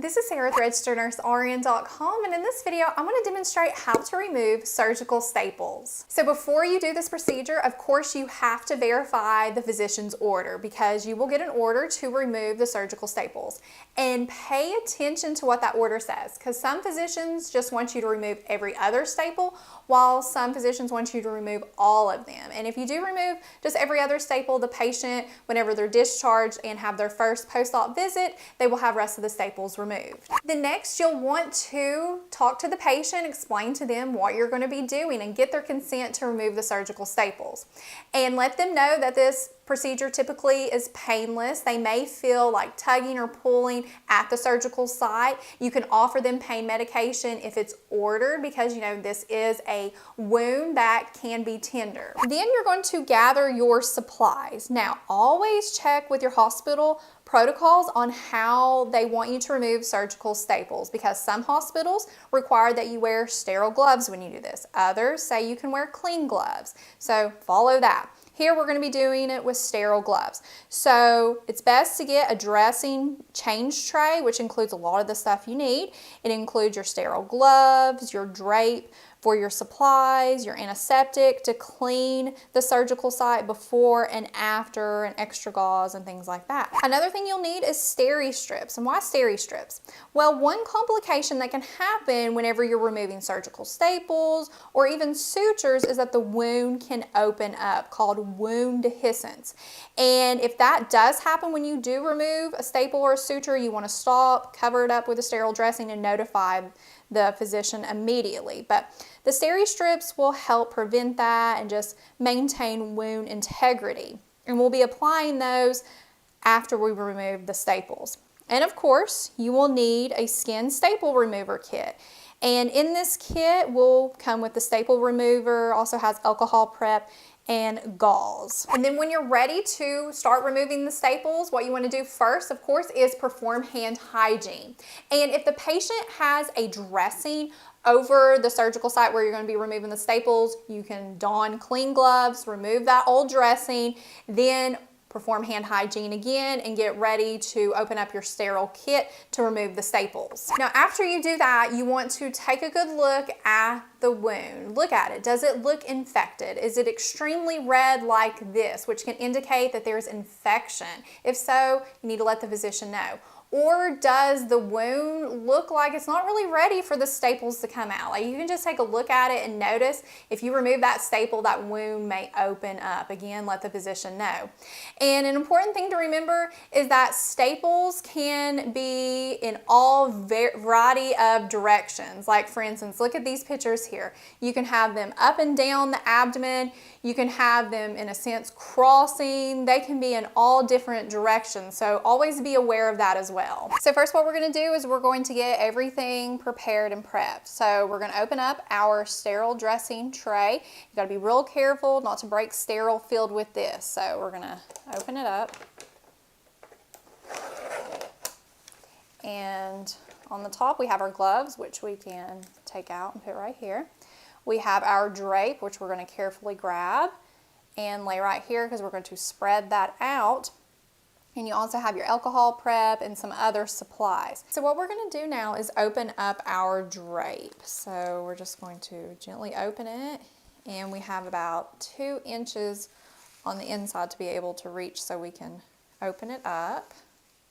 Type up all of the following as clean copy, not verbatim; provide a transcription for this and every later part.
This is Sarah, registerednursern.com, and in this video, I'm going to demonstrate how to remove surgical staples. So before you do this procedure, of course, you have to verify the physician's order because you will get an order to remove the surgical staples. And pay attention to what that order says, because some physicians just want you to remove every other staple, while some physicians want you to remove all of them. And if you do remove just every other staple, the patient, whenever they're discharged and have their first post-op visit, they will have the rest of the staples removed. The next, you'll want to talk to the patient, explain to them what you're going to be doing, and get their consent to remove the surgical staples. And let them know that this procedure typically is painless. They may feel like tugging or pulling at the surgical site. You can offer them pain medication if it's ordered, because you know this is a wound that can be tender. Then you're going to gather your supplies. Now, always check with your hospital protocols on how they want you to remove surgical staples, because some hospitals require that you wear sterile gloves when you do this. Others say you can wear clean gloves. So follow that. Here we're going to be doing it with sterile gloves. So it's best to get a dressing change tray, which includes a lot of the stuff you need. It includes your sterile gloves, your drape for your supplies, your antiseptic to clean the surgical site before and after, and extra gauze and things like that. Another thing you'll need is steri-strips. And why steri-strips? Well, one complication that can happen whenever you're removing surgical staples or even sutures is that the wound can open up, called wound dehiscence. And if that does happen when you do remove a staple or a suture, you want to stop, cover it up with a sterile dressing, and notify the physician immediately. But the steri-strips will help prevent that and just maintain wound integrity. And we'll be applying those after we remove the staples. And of course, you will need a skin staple remover kit. And in this kit will come with the staple remover, also has alcohol prep and gauze. And then when you're ready to start removing the staples, what you want to do first, of course, is perform hand hygiene. And if the patient has a dressing over the surgical site where you're going to be removing the staples, you can don clean gloves, remove that old dressing, then perform hand hygiene again and get ready to open up your sterile kit to remove the staples. Now, after you do that, you want to take a good look at the wound. Look at it. Does it look infected? Is it extremely red like this, which can indicate that there's infection? If so, you need to let the physician know. Or does the wound look like it's not really ready for the staples to come out? Like, you can just take a look at it and notice if you remove that staple, that wound may open up. Again, let the physician know. And an important thing to remember is that staples can be in all variety of directions. Like, for instance, look at these pictures here. You can have them up and down the abdomen. You can have them, in a sense, crossing. They can be in all different directions. So always be aware of that as well. So first, what we're going to do is we're going to get everything prepared and prepped. So we're going to open up our sterile dressing tray. You got to be real careful not to break sterile filled with this. So we're going to open it up. And on the top, we have our gloves, which we can take out and put right here. We have our drape, which we're going to carefully grab and lay right here because we're going to spread that out. And you also have your alcohol prep and some other supplies. So what we're going to do now is open up our drape. So we're just going to gently open it, and we have about 2 inches on the inside to be able to reach, so we can open it up.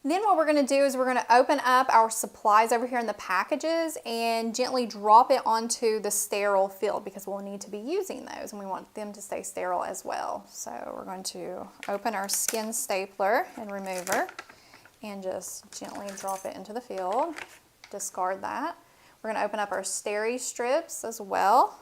Then what we're going to do is we're going to open up our supplies over here in the packages and gently drop it onto the sterile field, because we'll need to be using those and we want them to stay sterile as well. So we're going to open our skin stapler and remover and just gently drop it into the field. Discard that. We're going to open up our steri-strips as well,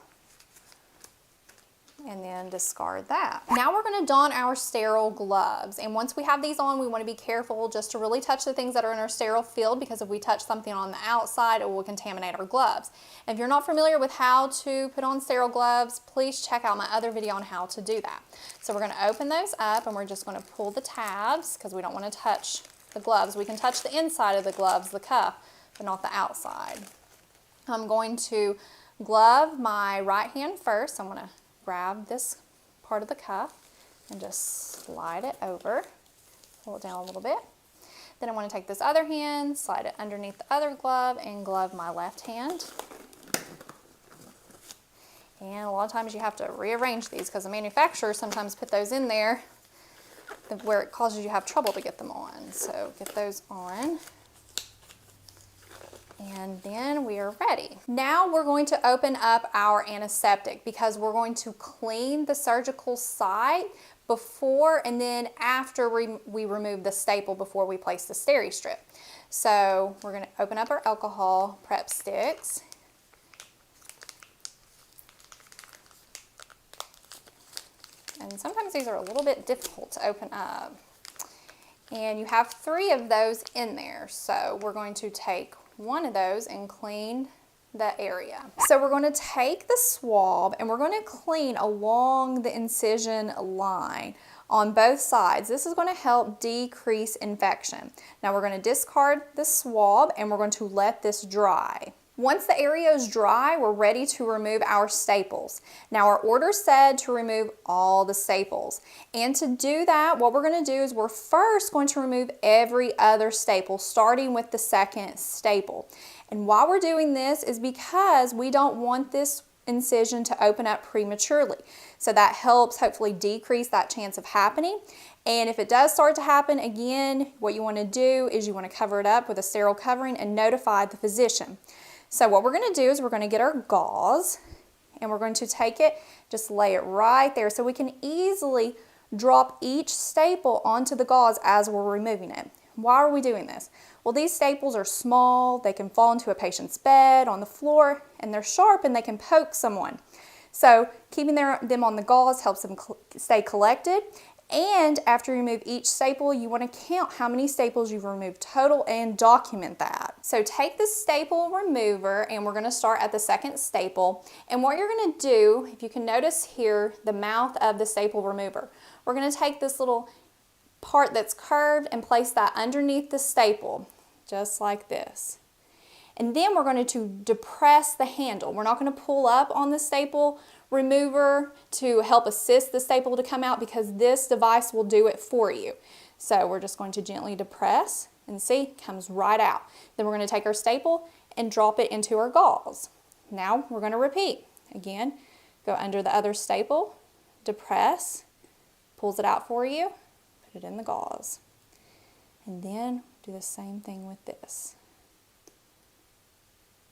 and then discard that. Now we're going to don our sterile gloves, and once we have these on, we want to be careful just to really touch the things that are in our sterile field, because if we touch something on the outside, it will contaminate our gloves. And if you're not familiar with how to put on sterile gloves, please check out my other video on how to do that. So we're going to open those up, and we're just going to pull the tabs because we don't want to touch the gloves. We can touch the inside of the gloves, the cuff, but not the outside. I'm going to glove my right hand first. I'm going to grab this part of the cuff and just slide it over, pull it down a little bit. Then I want to take this other hand, slide it underneath the other glove, and glove my left hand. And a lot of times you have to rearrange these because the manufacturers sometimes put those in there where it causes you to have trouble to get them on. So get those on. And then we are ready. Now we're going to open up our antiseptic because we're going to clean the surgical site before and then after we remove the staple before we place the steri-strip. So we're going to open up our alcohol prep sticks. And sometimes these are a little bit difficult to open up. And you have 3 of those in there. So we're going to take one of those and clean the area. So we're going to take the swab and we're going to clean along the incision line on both sides. This is going to help decrease infection. Now we're going to discard the swab and we're going to let this dry. Once the area is dry, we're ready to remove our staples. Now our order said to remove all the staples. And to do that, what we're going to do is we're first going to remove every other staple, starting with the second staple. And why we're doing this is because we don't want this incision to open up prematurely. So that helps hopefully decrease that chance of happening. And if it does start to happen again, what you want to do is you want to cover it up with a sterile covering and notify the physician. So what we're going to do is we're going to get our gauze and we're going to take it, just lay it right there so we can easily drop each staple onto the gauze as we're removing it. Why are we doing this? Well, these staples are small, they can fall into a patient's bed, on the floor, and they're sharp and they can poke someone. So keeping them on the gauze helps them stay collected. And after you remove each staple, you want to count how many staples you've removed total and document that. So take the staple remover and we're going to start at the second staple. And what you're going to do, if you can notice here, the mouth of the staple remover, we're going to take this little part that's curved and place that underneath the staple, just like this. And then we're going to depress the handle. We're not going to pull up on the staple remover to help assist the staple to come out because this device will do it for you. So we're just going to gently depress and see, it comes right out. Then we're going to take our staple and drop it into our gauze. Now we're going to repeat. Again, go under the other staple, depress, pulls it out for you, put it in the gauze. And then do the same thing with this.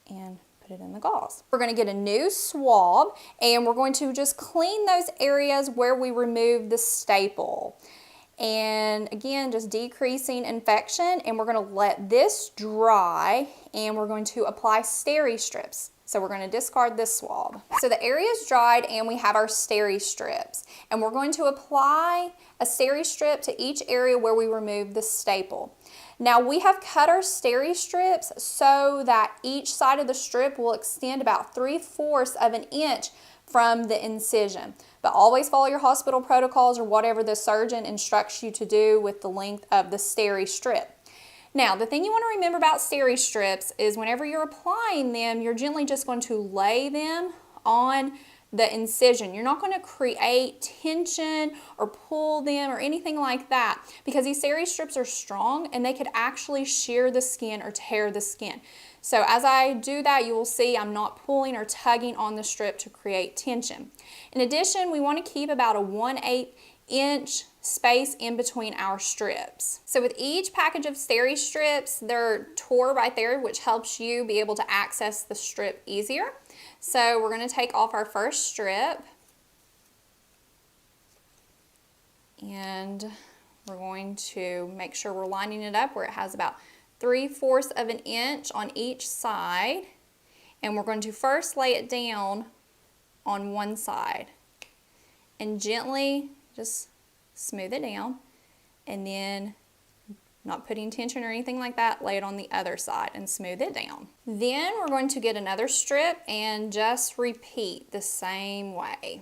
And put it in the gauze. We're going to get a new swab and we're going to just clean those areas where we removed the staple. And again, just decreasing infection, and we're going to let this dry and we're going to apply steri-strips. So we're going to discard this swab. So the area is dried and we have our steri-strips. And we're going to apply a steri-strip to each area where we removed the staple. Now we have cut our steri-strips so that each side of the strip will extend about 3/4 of an inch from the incision. But always follow your hospital protocols or whatever the surgeon instructs you to do with the length of the steri-strip. Now, the thing you want to remember about steri-strips is whenever you're applying them, you're gently just going to lay them on the incision. You're not going to create tension or pull them or anything like that because these steri-strips are strong and they could actually shear the skin or tear the skin. So as I do that, you will see I'm not pulling or tugging on the strip to create tension. In addition, we want to keep about a 1/8 inch space in between our strips. So with each package of steri-strips, they're tore right there, which helps you be able to access the strip easier. So we're going to take off our first strip and we're going to make sure we're lining it up where it has about 3/4 of an inch on each side, and we're going to first lay it down on one side and gently just smooth it down, and then not putting tension or anything like that, lay it on the other side and smooth it down. Then we're going to get another strip and just repeat the same way.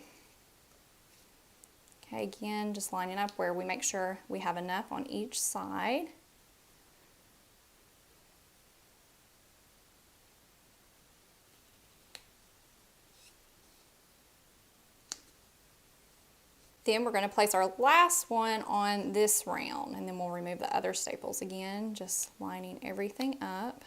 Okay, again, just lining up where we make sure we have enough on each side. Then we're going to place our last one on this round, and then we'll remove the other staples again, just lining everything up.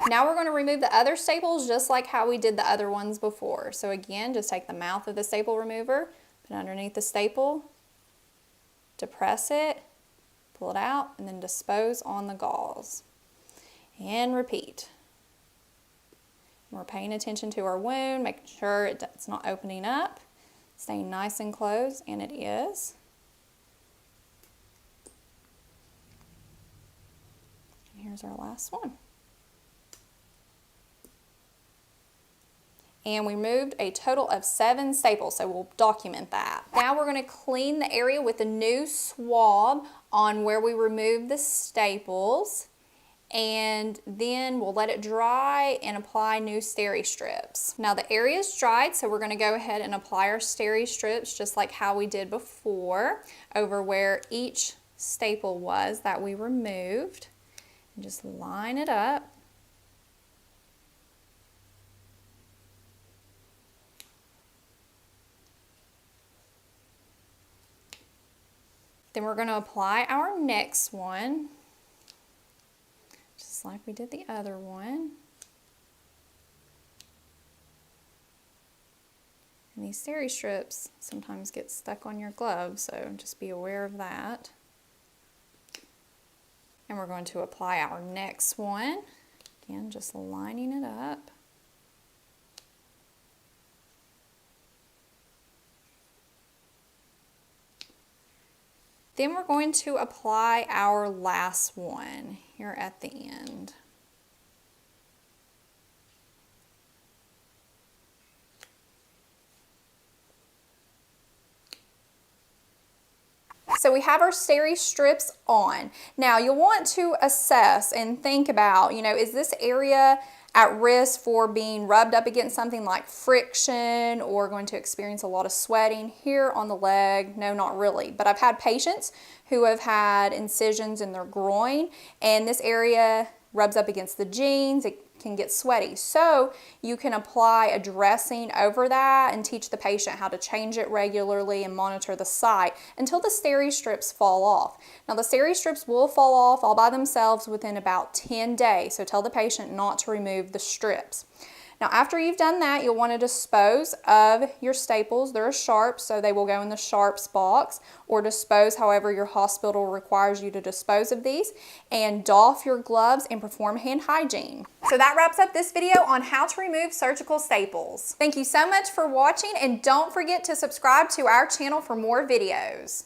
Now we're going to remove the other staples just like how we did the other ones before. So again, just take the mouth of the staple remover, put it underneath the staple, depress it, pull it out, and then dispose on the gauze. And repeat. We're paying attention to our wound, making sure it's not opening up, staying nice and closed, and it is. And here's our last one. And we removed a total of 7 staples, so we'll document that. Now we're going to clean the area with a new swab on where we removed the staples, and then we'll let it dry and apply new steri-strips. Now the area is dried, so we're going to go ahead and apply our steri-strips just like how we did before over where each staple was that we removed, and just line it up. Then we're going to apply our next one, just like we did the other one. And these steri-strips sometimes get stuck on your gloves, so just be aware of that. And we're going to apply our next one, again just lining it up. Then we're going to apply our last one here at the end. So we have our steri-strips on. Now you'll want to assess and think about, is this area at risk for being rubbed up against something like friction or going to experience a lot of sweating? Here on the leg, no, not really. But I've had patients who have had incisions in their groin, and this area rubs up against the jeans. It can get sweaty. So you can apply a dressing over that and teach the patient how to change it regularly and monitor the site until the steri-strips fall off. Now the steri-strips will fall off all by themselves within about 10 days, so tell the patient not to remove the strips. Now after you've done that, you'll want to dispose of your staples. They're sharp, so they will go in the sharps box, or dispose however your hospital requires you to dispose of these, and doff your gloves and perform hand hygiene. So that wraps up this video on how to remove surgical staples. Thank you so much for watching, and don't forget to subscribe to our channel for more videos.